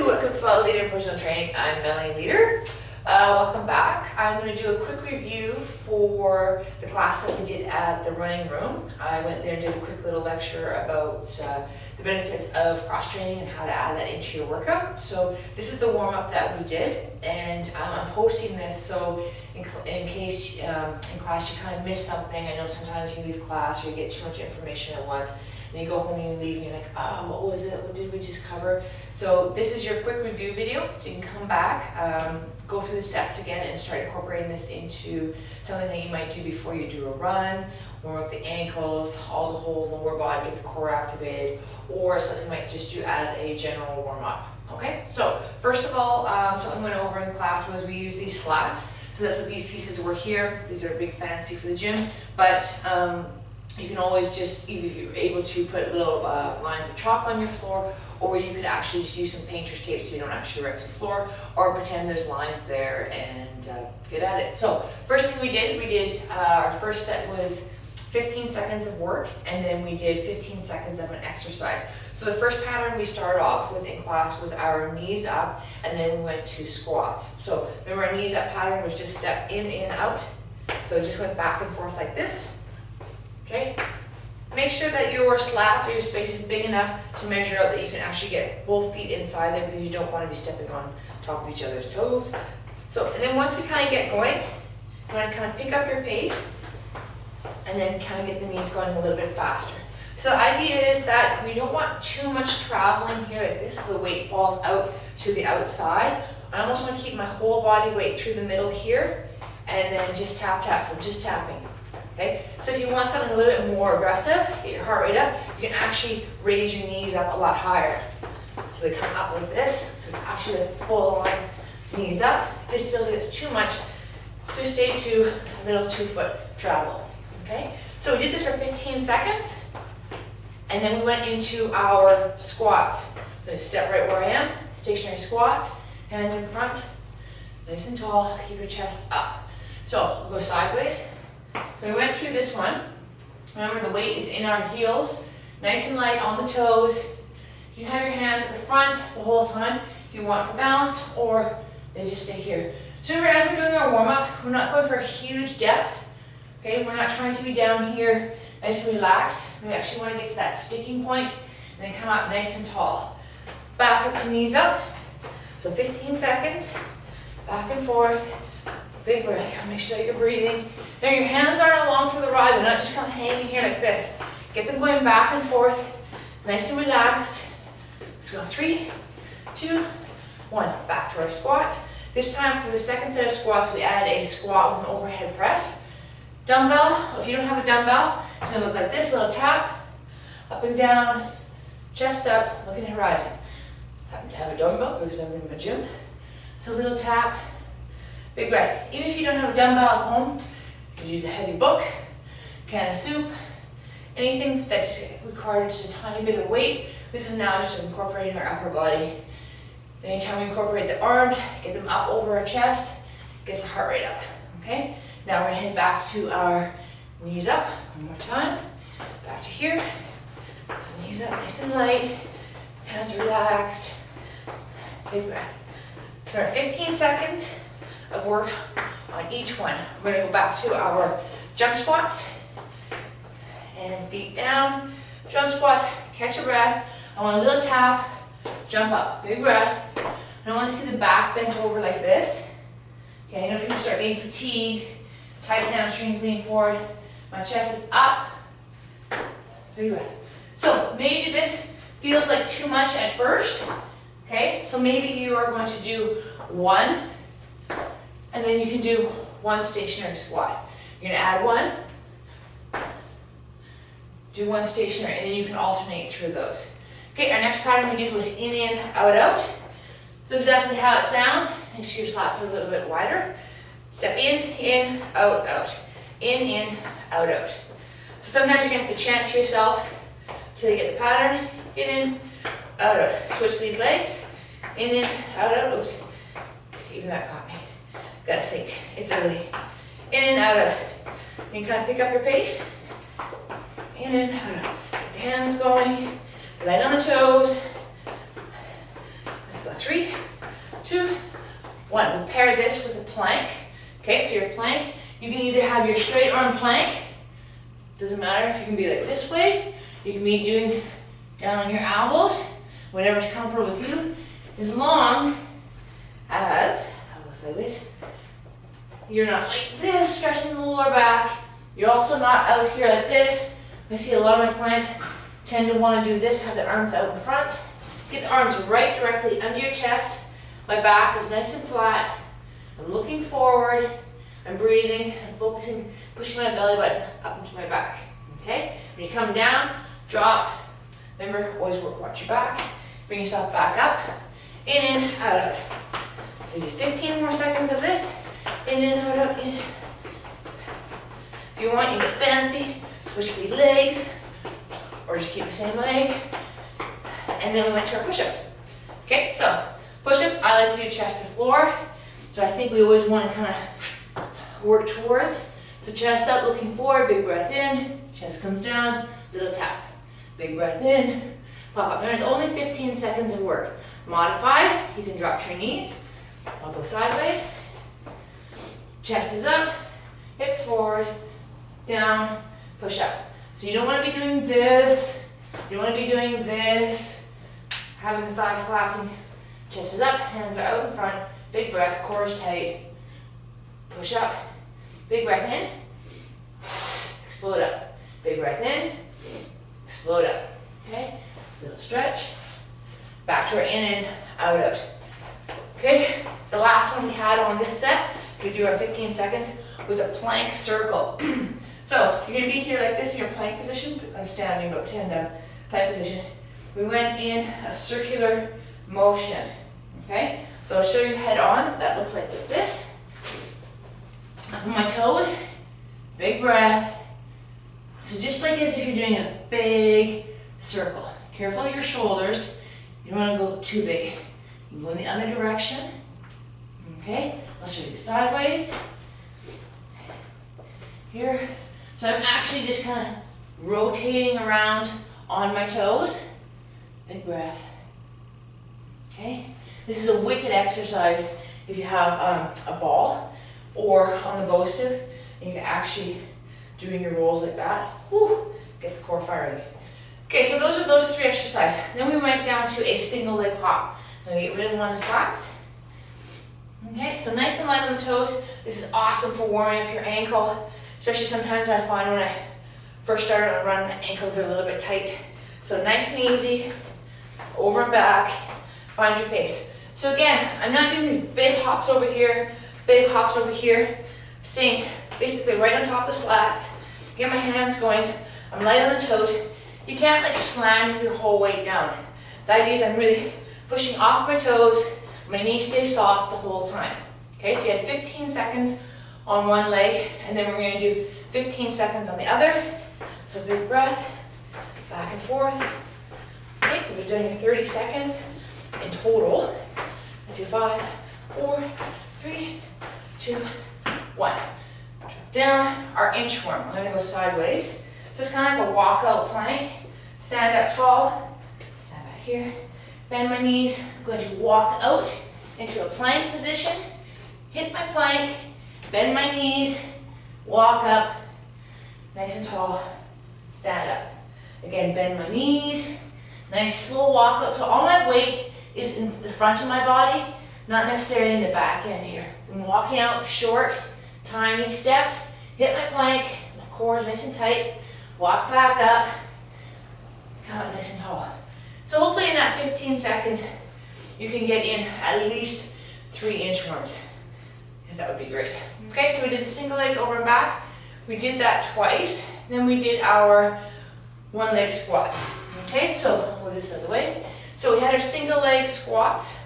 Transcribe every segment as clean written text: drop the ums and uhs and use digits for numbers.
welcome to Follow Leader in Personal Training. I'm Melanie Leader. Welcome back. I'm going to do a quick review for the class that we did at the running room. I went there and did a quick little lecture about the benefits of cross training and how to add that into your workout. So this is the warm up that we did, and I'm posting this so in case in class you kind of miss something. I know sometimes you leave class or you get too much information at once. Then you go home and you leave and you're like, oh, what was it? What did we just cover? So this is your quick review video. So you can come back, go through the steps again and start incorporating this into something that you might do before you do a run, warm up the ankles, all the whole lower body, get the core activated, or something you might just do as a general warm up. Okay, so first of all, something we went over in class was we use these SLATS. So that's what these pieces were here. These are big fancy for the gym, but you can always just, if you're able to, put little lines of chalk on your floor, or you could actually just use some painter's tape so you don't actually wreck your floor, or pretend there's lines there and get at it. So first thing we did our first set was 15 seconds of work, and then we did 15 seconds of an exercise. So the first pattern we started off with in class was our knees up, and then we went to squats. So remember, our knees up pattern was just step in, out. So it just went back and forth like this. Okay, make sure that your slats or your space is big enough to measure out that you can actually get both feet inside there, because you don't want to be stepping on top of each other's toes. So, and then once we kind of get going, you want to kind of pick up your pace and then kind of get the knees going a little bit faster. So the idea is that we don't want too much traveling here like this so the weight falls out to the outside. I almost want to keep my whole body weight through the middle here and then just tap, so I'm just tapping. Okay, so if you want something a little bit more aggressive, get your heart rate up, you can actually raise your knees up a lot higher. So they come up like this, so it's actually like full on knees up. This feels like it's too much, just stay to a little 2-foot travel. Okay, so we did this for 15 seconds, and then we went into our squats. So step right where I am, stationary squats, hands in front, nice and tall, keep your chest up. So I'll go sideways. So we went through this one. Remember, the weight is in our heels, nice and light on the toes. You can have your hands at the front the whole time if you want for balance, or they just stay here. So remember, as we're doing our warm-up, we're not going for a huge depth. Okay, we're not trying to be down here nice and relaxed. We actually want to get to that sticking point and then come up nice and tall. Back up to knees up. So 15 seconds, back and forth. Big breath, make sure that you're breathing. Now your hands aren't along for the ride, they're not just kind of hanging here like this. Get them going back and forth, nice and relaxed. Let's go, 3, 2, 1. Back to our squats. This time for the second set of squats, we add a squat with an overhead press. Dumbbell, if you don't have a dumbbell, it's gonna look like this, little tap, up and down, chest up, look at the horizon. I happen to have a dumbbell because I'm in my gym. So a little tap, big breath. Even if you don't have a dumbbell at home, you can use a heavy book, can of soup, anything that just requires just a tiny bit of weight. This is now just incorporating our upper body. Anytime we incorporate the arms, get them up over our chest, gets the heart rate up, okay? Now we're gonna head back to our knees up, one more time. Back to here, so knees up nice and light, hands relaxed, big breath. So 15 seconds of work on each one. We're gonna go back to our jump squats and feet down. Jump squats, catch your breath. I want a little tap, jump up, big breath. I don't want to see the back bent over like this. Okay, I know people start getting fatigued, tight hamstrings, lean forward. My chest is up, big breath. So maybe this feels like too much at first. Okay, so maybe you are going to do 1, and then you can do 1 stationary squat. You're gonna add 1, do 1 stationary, and then you can alternate through those. Okay, our next pattern we did was in, out, out. So exactly how it sounds. Make sure your slats are a little bit wider. Step in, out, out. In, out, out. So sometimes you're gonna have to chant to yourself until you get the pattern. In, out, out. Switch lead legs. In, out, out. Oops. Even that caught me. Gotta think. It's early. In, out, out. You can kind of pick up your pace. In, out, out. Get the hands going. Light on the toes. Let's go. 3, 1. We pair this with a plank. Okay, so your plank, you can either have your straight arm plank, doesn't matter if you can be like this way, you can be doing down on your elbows, whatever's comfortable with you, as long as, elbow sideways, you're not like this, stretching the lower back. You're also not out here like this. I see a lot of my clients tend to want to do this, have the arms out in front. Get the arms right directly under your chest. My back is nice and flat. I'm looking forward. I'm breathing. I'm focusing, pushing my belly button up into my back. Okay? When you come down, drop. Remember, always watch your back. Bring yourself back up. In, out. So you do 15 more seconds of this. In, out, in. If you want, you get fancy. Switch the legs. Or just keep the same leg. And then we went to our push-ups. Okay, so push-ups, I like to do chest to floor. So I think we always want to kind of work towards. So chest up, looking forward, big breath in, chest comes down, little tap. Big breath in, pop up. And it's only 15 seconds of work. Modified, you can drop to your knees. I'll go sideways. Chest is up, hips forward, down, push up. So you don't want to be doing this, you don't want to be doing this, having the thighs collapsing. Chest is up, hands are out in front, big breath, core is tight, push up, big breath in, explode up, big breath in, explode up, okay? Little stretch, back to our in and out. Okay, the last one we had on this set, we do our 15 seconds, was a plank circle. So you're gonna be here like this in your plank position. I'm standing about 10 down, plank position. We went in a circular motion, okay? So I'll show you head on. That looks like this. Up on my toes, big breath. So just like as if you're doing a big circle. Careful of your shoulders. You don't wanna go too big. You can go in the other direction, okay? I'll show you sideways. Here. So I'm actually just kind of rotating around on my toes. Big breath. Okay? This is a wicked exercise if you have a ball or on the Bosu, and you're actually doing your rolls like that. Whew, gets the core firing. Okay, so those are those 3 exercises. Then we went down to a single leg hop. So I'm going to get rid of one of the SLATS. Okay, so nice and light on the toes. This is awesome for warming up your ankle. Especially sometimes I find when I first start on a run, my ankles are a little bit tight. So nice and easy, over and back, find your pace. So again, I'm not doing these big hops over here, big hops over here. I'm staying basically right on top of the SLATS. Get my hands going, I'm light on the toes. You can't like slam your whole weight down. The idea is I'm really pushing off my toes, my knee stays soft the whole time. Okay, so you have 15 seconds on one leg, and then we're going to do 15 seconds on the other. So big breath, back and forth. Okay, we're doing 30 seconds in total. Let's do 5, 4, 3, 2, 1. Drop down, our inchworm. I'm going to go sideways. So it's kind of like a walkout plank. Stand up tall, stand back here, bend my knees. I'm going to walk out into a plank position, hit my plank, bend my knees, walk up, nice and tall, stand up. Again, bend my knees, nice slow walk out. So all my weight is in the front of my body, not necessarily in the back end here. I'm walking out short, tiny steps, hit my plank, my core is nice and tight, walk back up, come up nice and tall. So hopefully in that 15 seconds, you can get in at least 3 inchworms. That would be great. Okay, so we did the single legs over and back. We did that twice. Then we did our 1 leg squats. Okay, so move this out of the way. So we had our single leg squats.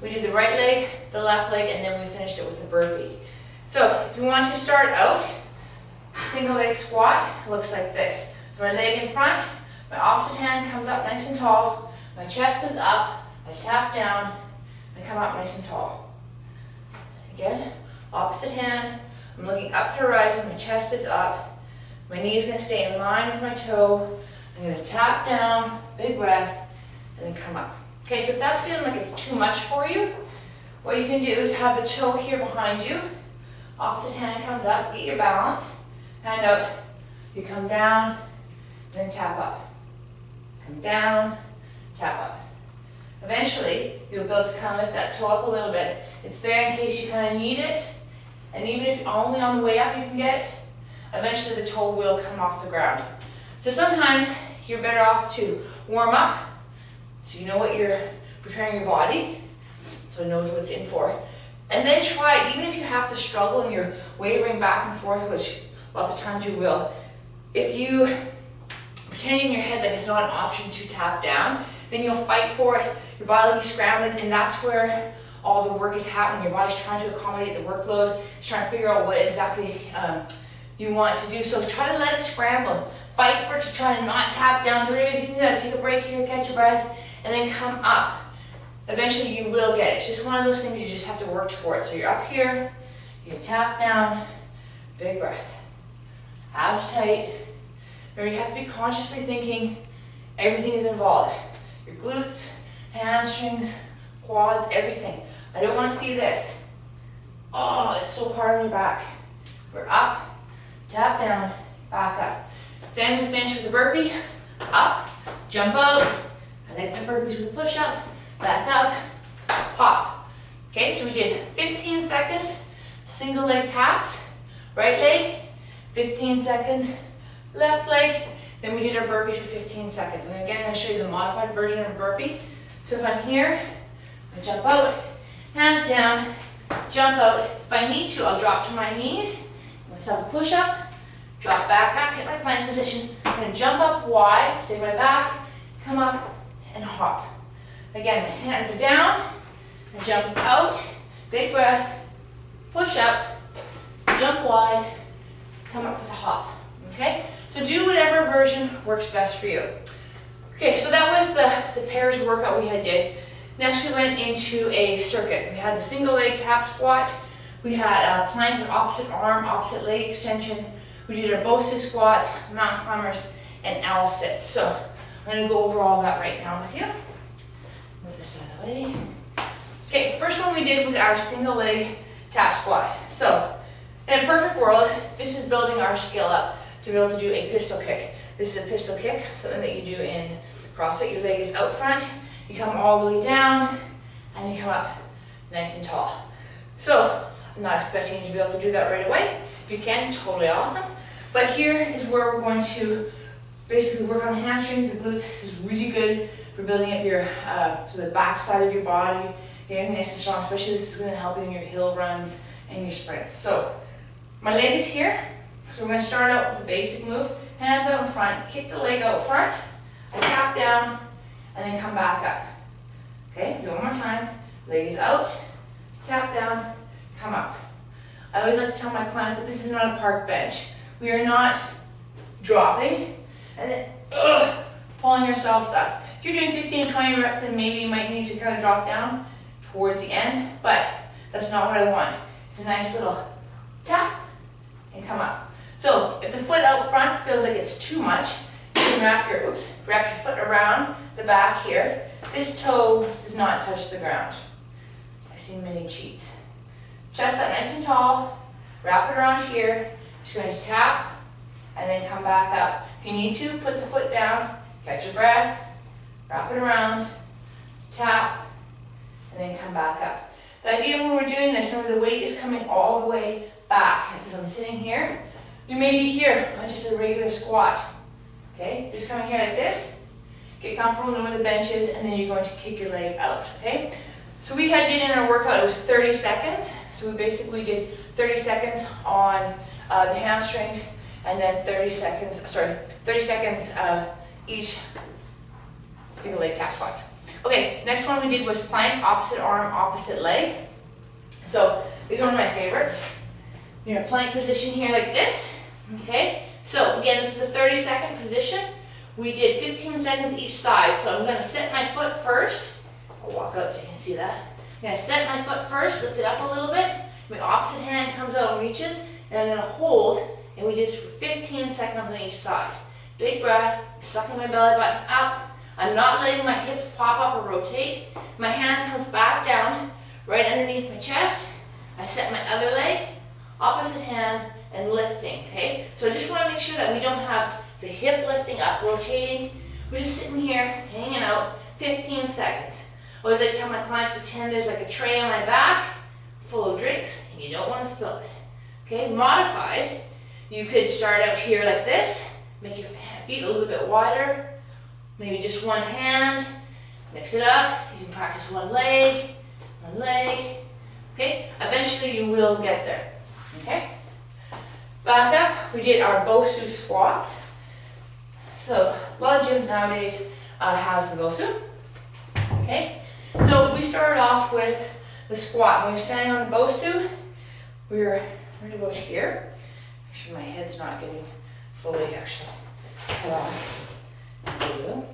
We did the right leg, the left leg, and then we finished it with a burpee. So if you want to start out, single leg squat looks like this. So my leg in front, my opposite hand comes up nice and tall, my chest is up, I tap down, I come up nice and tall. Again, opposite hand, I'm looking up to the horizon, my chest is up, my knee is going to stay in line with my toe, I'm going to tap down, big breath, and then come up. Okay, so if that's feeling like it's too much for you, What you can do is have the toe here behind you. Opposite hand comes up, get your balance. Hand out. You come down, then tap up. Come down, tap up. Eventually, you'll be able to kind of lift that toe up a little bit. It's there in case you kind of need it. And even if only on the way up you can get it, eventually the toe will come off the ground. So sometimes you're better off to warm up, so you know what you're preparing your body, so it knows what it's in for. And then try it, even if you have to struggle and you're wavering back and forth, which lots of times you will. If you pretend in your head that it's not an option to tap down, then you'll fight for it, your body will be scrambling, and that's where all the work is happening. Your body's trying to accommodate the workload, it's trying to figure out what exactly you want to do. So try to let it scramble. Fight for it to try to not tap down. Do it if you need to. Take a break here, catch your breath, and then come up. Eventually you will get it. It's just one of those things you just have to work towards. So you're up here, you tap down, big breath. Abs tight. Remember, you have to be consciously thinking everything is involved. Your glutes, hamstrings, quads, everything. I don't want to see this. Oh, it's so hard on your back. We're up, tap down, back up. Then we finish with a burpee. Up, jump out. I like my burpees with a push-up. Back up, hop. Okay, so we did 15 seconds, single leg taps, right leg, 15 seconds, left leg. Then we did our burpees for 15 seconds. And again, I'm going to show you the modified version of a burpee. So if I'm here, I jump out, hands down, jump out. If I need to, I'll drop to my knees, give myself a push-up, drop back up, hit my plank position, then jump up wide, stay my back, come up, and hop. Again, my hands are down, I jump out, big breath, push up, jump wide, come up with a hop, okay? So do whatever version works best for you. Okay, so that was the pairs workout we had did. Next we went into a circuit. We had the single leg tap squat, we had a plank with opposite arm, opposite leg extension, we did our Bosu squats, mountain climbers, and owl sits. So I'm going to go over all that right now with you. Move this out of the way. Okay, the first one we did was our single leg tap squat. So in a perfect world, this is building our skill up to be able to do a pistol kick. This is a pistol kick, something that you do in CrossFit. Your leg is out front, you come all the way down, and you come up nice and tall. So I'm not expecting you to be able to do that right away. If you can, totally awesome. But here is where we're going to basically work on the hamstrings, the glutes. This is really good for building up your so the back side of your body, getting nice and strong. Especially this is going to help you in your hill runs and your sprints. So my leg is here. So we're going to start out with the basic move. Hands out in front, kick the leg out front. I tap down and then come back up. Okay, do it one more time. Leg is out, tap down, come up. I always like to tell my clients that this is not a park bench. We are not dropping and then pulling yourselves up. If you're doing 15 to 20 reps, then maybe you might need to kind of drop down towards the end, but that's not what I want. It's a nice little tap and come up. So if the foot out front feels like it's too much, you can wrap your foot around the back here. This toe does not touch the ground. I've seen many cheats. Chest up nice and tall, wrap it around here. Just going to tap and then come back up. If you need to, put the foot down, catch your breath, wrap it around, tap, and then come back up. The idea when we're doing this, remember the weight is coming all the way back. As if I'm sitting here, you may be here, not just a regular squat. Okay, just coming here like this, get comfortable, know where the bench is, and then you're going to kick your leg out, okay? So we did in our workout, it was 30 seconds. So we basically did 30 seconds on the hamstrings, and then 30 seconds each single leg tap squats. Okay, next one we did was plank, opposite arm, opposite leg. So these are one of my favorites. You're in a plank position here like this, okay? So again, this is a 30-second position. We did 15 seconds each side. So I'm gonna set my foot first. I'll walk out so you can see that. I'm gonna set my foot first, lift it up a little bit. My opposite hand comes out and reaches, and I'm gonna hold, and we did this for 15 seconds on each side. Big breath, sucking my belly button up. I'm not letting my hips pop up or rotate. My hand comes back down, right underneath my chest. I set my other leg, opposite hand, and lifting, okay? So I just want to make sure that we don't have the hip lifting up, rotating. We're just sitting here, hanging out, 15 seconds. I always like to tell my clients, pretend there's like a tray on my back full of drinks, and you don't want to spill it. Okay, modified, you could start out here like this, make your feet a little bit wider, maybe just one hand, mix it up. You can practice one leg, okay? Eventually you will get there, okay? Back up, we did our Bosu squats. So a lot of gyms nowadays has the Bosu, okay? So we started off with the squat. When you're standing on the Bosu, we're right about here. Actually, my head's not getting fully actually cut off. There we go.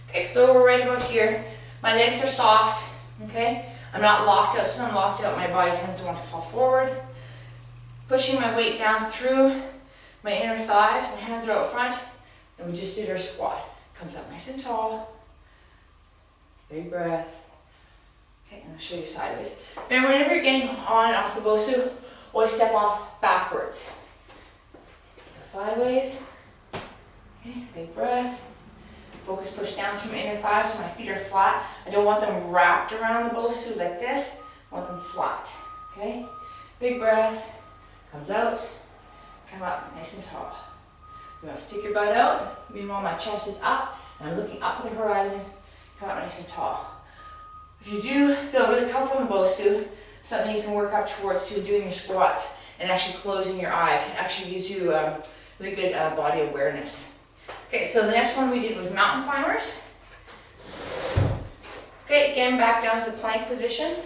Okay, so we're right about here. My legs are soft, okay? I'm not locked out. So I'm locked out, my body tends to want to fall forward. Pushing my weight down through my inner thighs. My hands are out front. And we just did our squat. Comes up nice and tall. Big breath. Okay, I'm gonna show you sideways. Remember, whenever you're getting on and off the Bosu, always step off backwards. So sideways. Okay, big breath. Focus, push down through my inner thighs so my feet are flat. I don't want them wrapped around the Bosu like this. I want them flat. Okay? Big breath. Comes out. Come up nice and tall. You want to stick your butt out. Meanwhile, my chest is up and I'm looking up at the horizon. Come up nice and tall. If you do feel really comfortable in the Bosu, something you can work up towards too is doing your squats and actually closing your eyes. It actually gives you really good body awareness. Okay, so the next one we did was mountain climbers. Okay, again, back down to the plank position,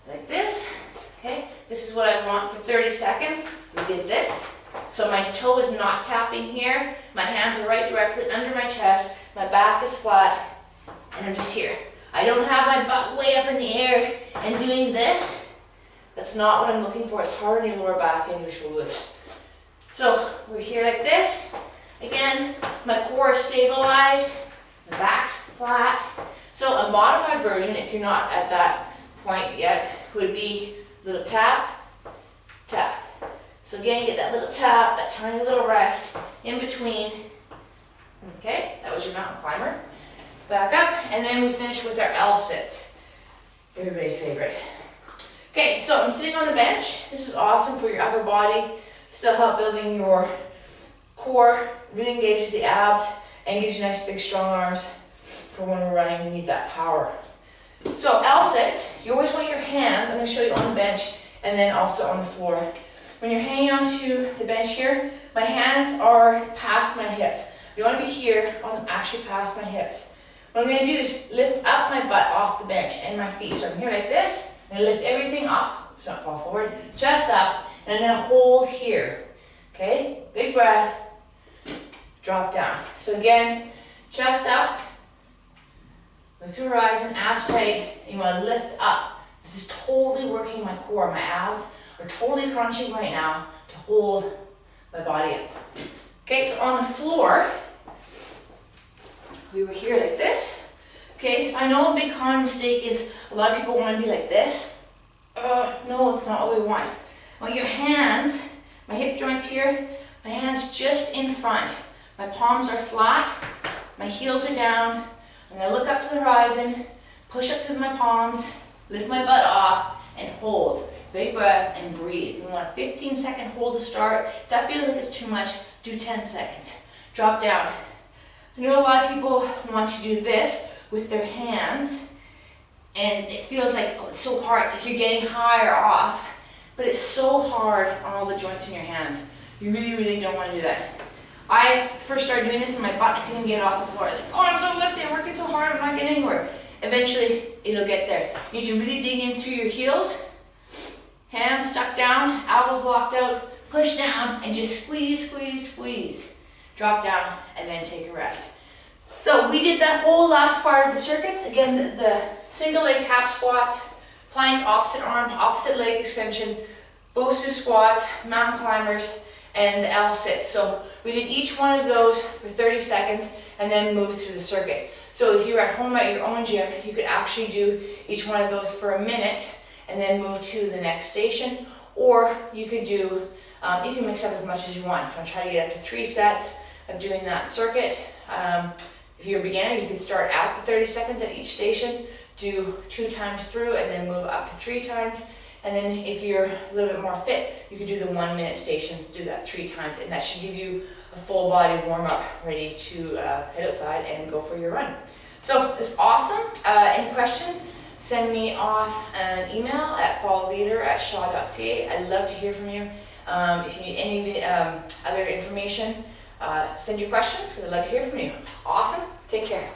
like this. Okay, this is what I want for 30 seconds. We did this. So my toe is not tapping here. My hands are right directly under my chest. My back is flat, and I'm just here. I don't have my butt way up in the air and doing this. That's not what I'm looking for. It's hard on your lower back and your shoulders. So we're here like this. Again, my core is stabilized, the back's flat. So a modified version, if you're not at that point yet, would be little tap, tap. So again, get that little tap, that tiny little rest in between. Okay, that was your mountain climber. Back up, and then we finish with our L sits. Everybody's favorite. Okay, so I'm sitting on the bench. This is awesome for your upper body. Still help building your core, really engages the abs, and gives you nice big strong arms for when we're running. You need that power. So L sits, you always want your hands, I'm going to show you on the bench, and then also on the floor. When you're hanging onto the bench here, my hands are past my hips. You want to be here, I want them actually past my hips. What I'm going to do is lift up my butt off the bench and my feet. So I'm here like this, and lift everything up, so not fall forward, chest up, and I'm going to hold here. Okay, big breath, drop down. So again, chest up, look to the horizon, abs tight, and you want to lift up. This is totally working my core. My abs are totally crunching right now to hold my body up. Okay, so on the floor, we were here like this. Okay, so I know a big common mistake is a lot of people want to be like this. No, it's not what we want. I want your hands, my hip joints here, my hands just in front. My palms are flat, my heels are down. I'm going to look up to the horizon, push up through my palms, lift my butt off, and hold. Big breath and breathe. You want a 15-second hold to start. If that feels like it's too much, do 10 seconds. Drop down. I know a lot of people want to do this with their hands, and it feels like, oh, it's so hard, like you're getting higher off, but it's so hard on all the joints in your hands. You really, really don't want to do that. I first started doing this and my butt couldn't get off the floor. Like, oh, I'm so lifted, I'm working so hard, I'm not getting anywhere. Eventually, it'll get there. You need to really dig in through your heels, hands stuck down, elbows locked out, push down, and just squeeze, squeeze, squeeze. Drop down, and then take a rest. So we did that whole last part of the circuits. Again, the single leg tap squats, plank, opposite arm, opposite leg extension, Bosu squats, mountain climbers, and the L sits. So we did each one of those for 30 seconds and then moved through the circuit. So if you're at home at your own gym, you could actually do each one of those for a minute and then move to the next station. Or you could do, you can mix up as much as you want. If you want to try to get up to 3 sets of doing that circuit. If you're a beginner, you can start at the 30 seconds at each station, do 2 times through, and then move up to 3 times. And then if you're a little bit more fit, you could do the 1 minute stations, do that 3 times, and that should give you a full body warm up ready to head outside and go for your run. So it's awesome. Any questions? Send me off an email at fallleader@shaw.ca. I'd love to hear from you. If you need any other information, send your questions because I'd love to hear from you. Awesome. Take care.